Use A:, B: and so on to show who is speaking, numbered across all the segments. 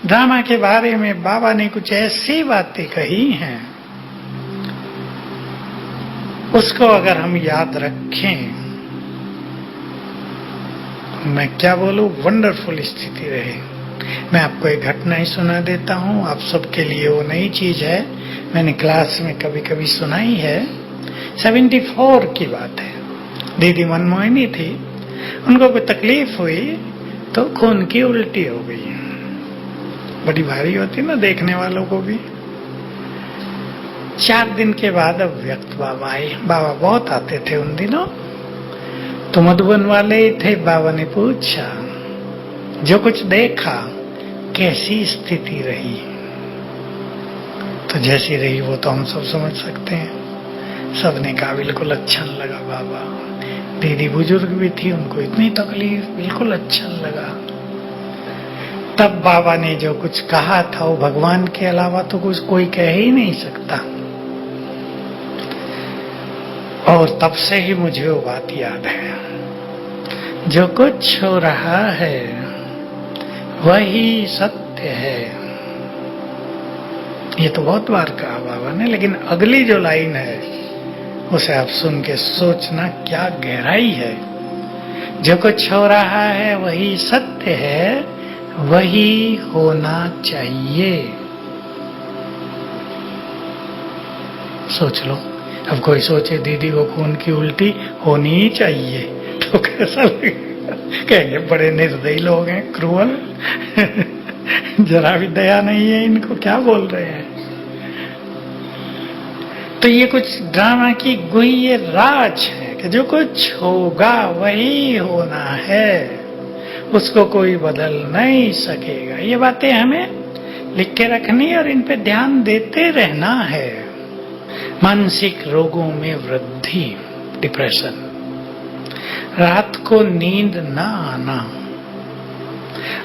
A: Drama के बारे में बाबा ने कुछ ऐसी बातें कही हैं, उसको अगर हम याद रखें, मैं क्या बोलूं, वंडरफुल स्थिति रहे। मैं आपको एक घटना ही सुना देता हूं, आप सबके लिए वो नई चीज है, मैंने क्लास में कभी कभी सुनाई है। 74 की बात है, दीदी मनमोहिनी थी, उनको कोई तकलीफ हुई तो खून की उल्टी हो गई। बड़ी भारी होती ना देखने वालों को भी। 4 दिन के बाद अव्यक्त बाबा आए। बाबा बहुत आते थे उन दिनों, तो मधुबन वाले ही थे। बाबा ने पूछा, जो कुछ देखा कैसी स्थिति रही? तो जैसी रही वो तो हम सब समझ सकते हैं। सबने कहा बिल्कुल अच्छा लगा बाबा। दीदी बुजुर्ग भी थी, उनको इतनी तकलीफ, बिल्कुल अच्छा लगा। तब बाबा ने जो कुछ कहा था वो भगवान के अलावा तो कुछ कोई कह ही नहीं सकता। और तब से ही मुझे वो बात याद है, जो कुछ हो रहा है वही सत्य है। ये तो बहुत बार कहा बाबा ने, लेकिन अगली जो लाइन है उसे आप सुन के सोचना क्या गहराई है। जो कुछ हो रहा है वही सत्य है, वही होना चाहिए। सोच लो। अब कोई सोचे दीदी को खून की उल्टी होनी ही चाहिए तो कैसा लगेगा? कहेंगे बड़े निर्दयी लोग हैं, क्रूअल, जरा भी दया नहीं है इनको, क्या बोल रहे हैं। तो ये कुछ ड्रामा की गुह्य राज है कि जो कुछ होगा वही होना है, उसको कोई बदल नहीं सकेगा। ये बातें हमें लिख के रखनी और इन पे ध्यान देते रहना है। मानसिक रोगों में वृद्धि, डिप्रेशन, रात को नींद न आना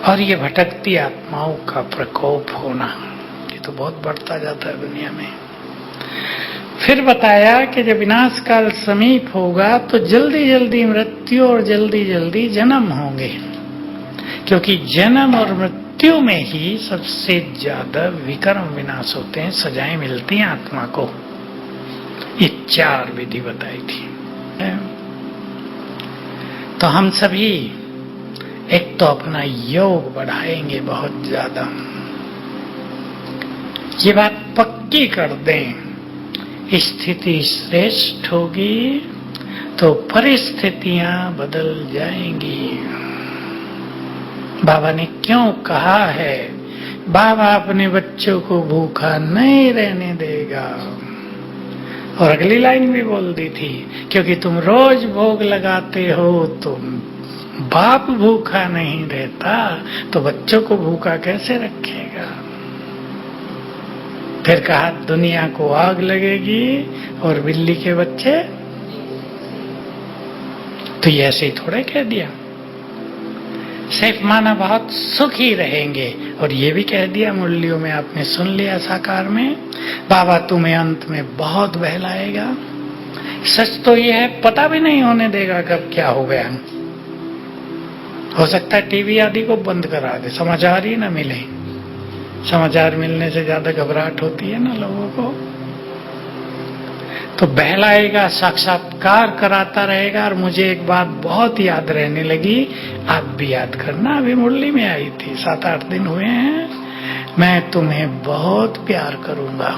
A: और ये भटकती आत्माओं का प्रकोप होना, ये तो बहुत बढ़ता जाता है दुनिया में। फिर बताया कि जब विनाश काल समीप होगा तो जल्दी जल्दी मृत्यु और जल्दी जल्दी जन्म होंगे, क्योंकि जन्म और मृत्यु में ही सबसे ज्यादा विकर्म विनाश होते हैं, सजाएं मिलती हैं आत्मा को। ये 4 विधि बताई थी। तो हम सभी एक तो अपना योग बढ़ाएंगे बहुत ज्यादा, ये बात पक्की कर दें। स्थिति श्रेष्ठ होगी तो परिस्थितियां बदल जाएंगी। बाबा ने क्यों कहा है, बाबा अपने बच्चों को भूखा नहीं रहने देगा। और अगली लाइन भी बोल दी थी, क्योंकि तुम रोज भोग लगाते हो, तुम बाप भूखा नहीं रहता तो बच्चों को भूखा कैसे रखेगा। फिर कहा दुनिया को आग लगेगी और बिल्ली के बच्चे, तो ये ऐसे ही थोड़े कह दिया। सिर्फ माना बहुत सुखी रहेंगे, और ये भी कह दिया मुरलियों में, आपने सुन लिया साकार में, बाबा तुम्हें अंत में बहुत बहलाएगा। सच तो ये है, पता भी नहीं होने देगा कब क्या हो गया। हो सकता है टीवी आदि को बंद करा दे, समाचार ही ना मिले। समाचार मिलने से ज्यादा घबराहट होती है ना लोगों को। तो बहलाएगा, साक्षात्कार कराता रहेगा। और मुझे एक बात बहुत याद रहने लगी, आप भी याद करना, अभी मुरली में आई थी, 7-8 दिन हुए हैं। मैं तुम्हें बहुत प्यार करूंगा।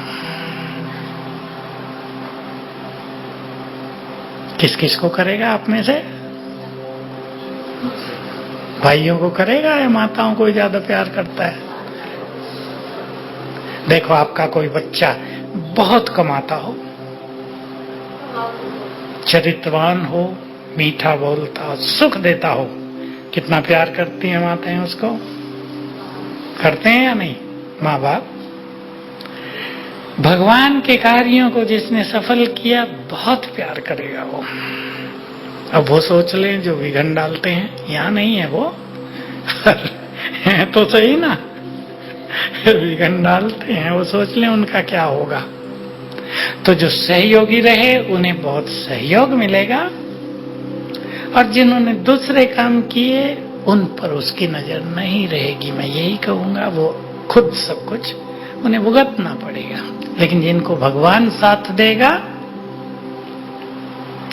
A: किस किस को करेगा आप में से? भाइयों को करेगा या माताओं को ज्यादा प्यार करता है? देखो आपका कोई बच्चा बहुत कमाता हो, चरित्रवान हो, मीठा बोलता हो, सुख देता हो, कितना प्यार करती हैं माताएं उसको? करते हैं या नहीं? माँ बाप भगवान के कार्यों को जिसने सफल किया बहुत प्यार करेगा वो। अब वो सोच लें जो विघन डालते हैं, यहाँ नहीं है वो है तो सही ना, विघन डालते हैं, वो सोच लें उनका क्या होगा। तो जो सहयोगी रहे उन्हें बहुत सहयोग मिलेगा, और जिन्होंने दूसरे काम किए उन पर उसकी नजर नहीं रहेगी। मैं यही कहूंगा, वो खुद सब कुछ उन्हें भुगतना पड़ेगा, लेकिन जिनको भगवान साथ देगा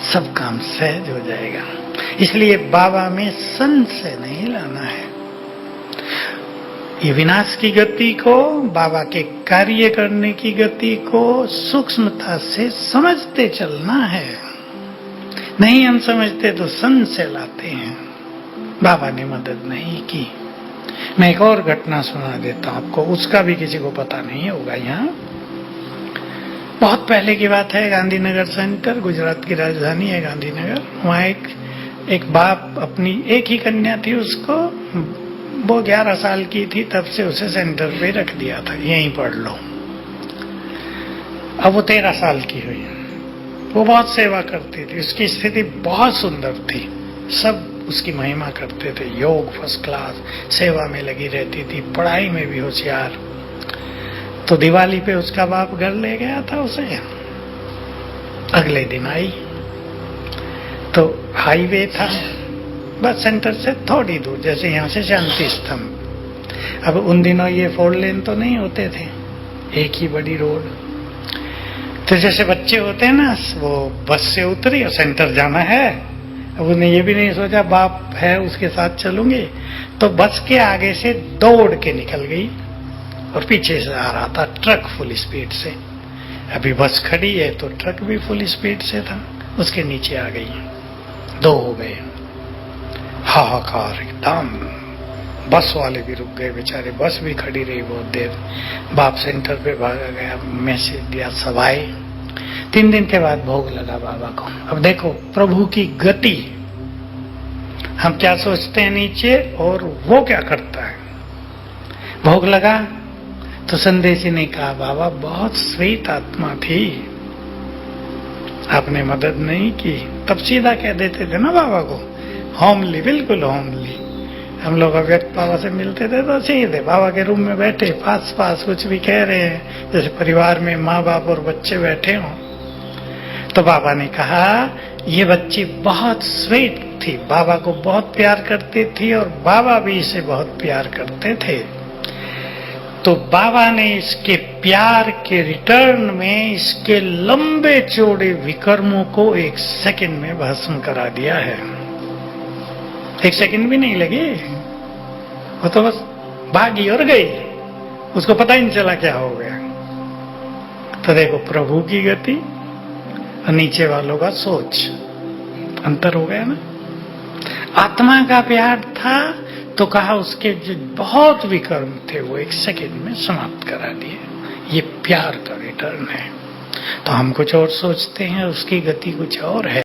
A: सब काम सहज हो जाएगा। इसलिए बाबा में संशय नहीं लाना है। ये विनाश की गति को, बाबा के कार्य करने की गति को सूक्ष्मता से समझते चलना है। नहीं हम समझते तो संशय लाते हैं। बाबा ने मदद नहीं की। मैं एक और घटना सुना देता हूं आपको, उसका भी किसी को पता नहीं होगा। यहाँ बहुत पहले की बात है, गांधीनगर सेंटर, गुजरात की राजधानी है गांधीनगर। वहाँ एक बाप, अपनी एक ही कन्या थी, उसको, वो 11 साल की थी, तब से उसे सेंटर पे रख दिया था, यहीं पढ़ लो। अब वो 13 साल की हुई। वो बहुत सेवा करती थी, उसकी स्थिति बहुत सुंदर थी, सब उसकी महिमा करते थे, योग फर्स्ट क्लास, सेवा में लगी रहती थी, पढ़ाई में भी होशियार। तो दिवाली पे उसका बाप घर ले गया था उसे। अगले दिन आई तो हाईवे था, बस सेंटर से थोड़ी दूर, जैसे यहाँ से शांति स्तंभ। अब उन दिनों ये 4 लेन तो नहीं होते थे, एक ही बड़ी रोड। तो जैसे बच्चे होते हैं ना, वो बस से उतरी और सेंटर जाना है। अब उन्हें ये भी नहीं सोचा बाप है उसके साथ चलूंगी, तो बस के आगे से दौड़ के निकल गई और पीछे से आ रहा था ट्रक फुल स्पीड से। अभी बस खड़ी है तो ट्रक भी फुल स्पीड से था, उसके नीचे आ गई। 2 हो गए, हाहाकार एकदम। बस वाले भी रुक गए बेचारे, बस भी खड़ी रही बहुत देर। बाप सेंटर पे भागा गया, मैसेज दिया, सब आए। 3 दिन के बाद भोग लगा बाबा को। अब देखो प्रभु की गति, हम क्या सोचते हैं नीचे और वो क्या करता है। भोग लगा तो संदेशी ने कहा, बाबा बहुत स्वीट आत्मा थी, आपने मदद नहीं की। तब सीधा कह देते थे ना बाबा को, होमली, बिल्कुल होमली। हम लोग अव्यक्त बाबा से मिलते थे तो सीधे बाबा के रूम में बैठे, पास कुछ भी कह रहे हैं, जैसे परिवार में माँ बाप और बच्चे बैठे हों। तो बाबा ने कहा, ये बच्ची बहुत स्वीट थी, बाबा को बहुत प्यार करती थी और बाबा भी इसे बहुत प्यार करते थे। तो बाबा ने इसके प्यार के रिटर्न में इसके लंबे चौड़े विकर्मों को 1 सेकंड में भस्म करा दिया है। 1 सेकंड भी नहीं लगी, वो तो बस भागी और गई, उसको पता ही नहीं चला क्या हो गया। तो देखो प्रभु की गति और नीचे वालों का सोच, अंतर हो गया ना। आत्मा का प्यार था तो कहा उसके जो बहुत विकर्म थे वो 1 सेकंड में समाप्त करा दिए। ये प्यार का रिटर्न है। तो हम कुछ और सोचते हैं, उसकी गति कुछ और है।